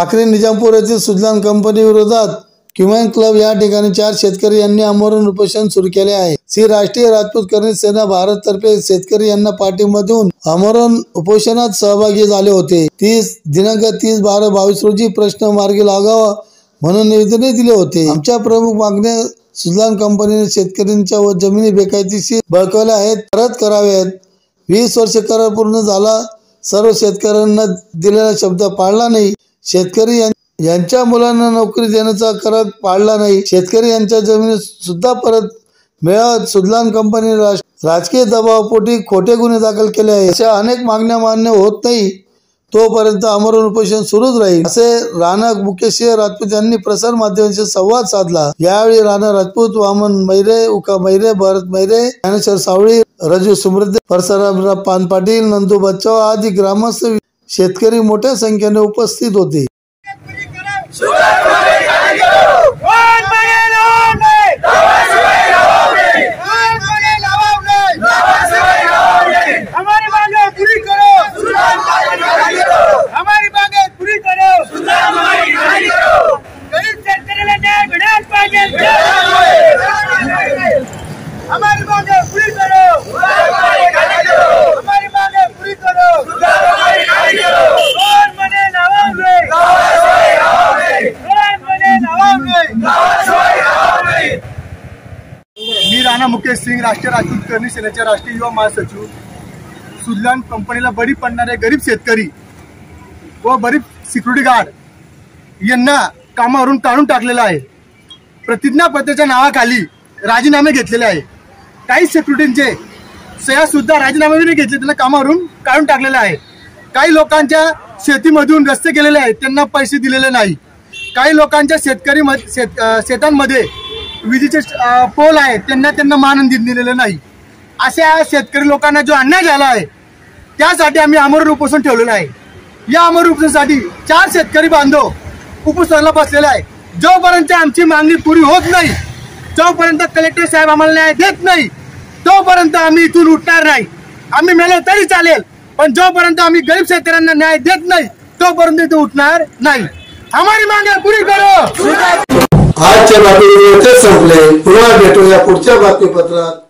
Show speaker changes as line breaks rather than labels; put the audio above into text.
साक्री निजामपूर येथील सुजलान कंपनी विरोधात क्युमेन क्लब या ठिकाणी 4 शेतकरी यांनी आमरण उपोषण सुरू केले आहे। श्री राष्ट्रीय राजपूत कर्णिक सेना भारत तर्फे शेतकरी यांना पाठिंबा देऊन आमरण उपोषणात सहभागी झाले होते। दिनांक 30/12/22 रोजी प्रश्न मार्गी लागावा म्हणून निवेदन दिले होते। आमच्या प्रमुख मागण्या सुजलान कंपनीने शेतकऱ्यांच्या व जमिनी बेकायदेशीर बळकावल्या आहेत, परत कराव्यात। 20 वर्ष करार पूर्ण झाला, सर्व शेतकऱ्यांना दिलेला शब्द पाळला नाही। शेतकरी यांच्या मुलांना नोकरी देण्याचा करार पाळला नाही। शेतकरी यांच्या जमिनी सुद्धा परत मिळत सुजलान कंपनीने राजकीय दबावापोटी खोटे गुन्हे दाखल केले आहेत। अशा अनेक मागण्या मान्य होत नाही तोपर्यंत आमरण उपोषण सुरूच राहील, असे राणा मुकेशसिंह राजपूत यांनी प्रसार माध्यमांशी संवाद साधला। यावेळी राणा राजपूत, वामन मैरे, उका मैरे, भरत मैरे, ज्ञानेश्वर सावळी, रजू सुमृद्दे, परसरामराव पान पाटील, नंदू बच्चाव आदी ग्रामस्थ शेतकरी मोठ्या संख्येने उपस्थित होते।
मी राणा मुकेशसिंह, राष्ट्रीय राजपूत कर्णिक सेनेचे राष्ट्रीय युवा महासचिव। सुजलान कंपनीला बळी पडणारे गरीब शेतकरी व गरीब सिक्युरिटी गार्ड यांना कामावरून काढून टाकलेलं आहे। प्रतिज्ञापत्राच्या नावाखाली राजीनामे घेतलेले आहे। काही सिक्युरिटींचे सह्या सुद्धा राजीनामे घेतले, त्यांना कामावरून काढून टाकलेलं आहे। काही लोकांच्या शेतीमधून रस्ते केलेले आहेत, त्यांना पैसे दिलेले नाही। काही लोकांच्या शेतांमध्ये विजेचे पोल आहेत, त्यांना मानधन दिलेलं नाही। अशा शेतकरी लोकांना जो अन्याय झाला आहे त्यासाठी आम्ही आमरण उपोषण ठेवलेलं आहे। या आमरण उपोषणासाठी 4 शेतकरी बांधव उपोषणाला बसलेले आहे। जोपर्यंत आमची मागणी पुरी होत नाही, जोपर्यंत कलेक्टर साहेब आम्हाला न्याय देत नाही, तोपर्यंत आम्ही इथून उठणार नाही। आम्ही मेलो तरी चालेल, पण जोपर्यंत आम्ही गरीब शेतकऱ्यांना न्याय देत नाही तोपर्यंत इथून उठणार नाही। हमारी मागणी पुरी करो।
आजच्या बातमीपत्र संपले, पुन्हा भेटूया पुढच्या बातमीपत्रात।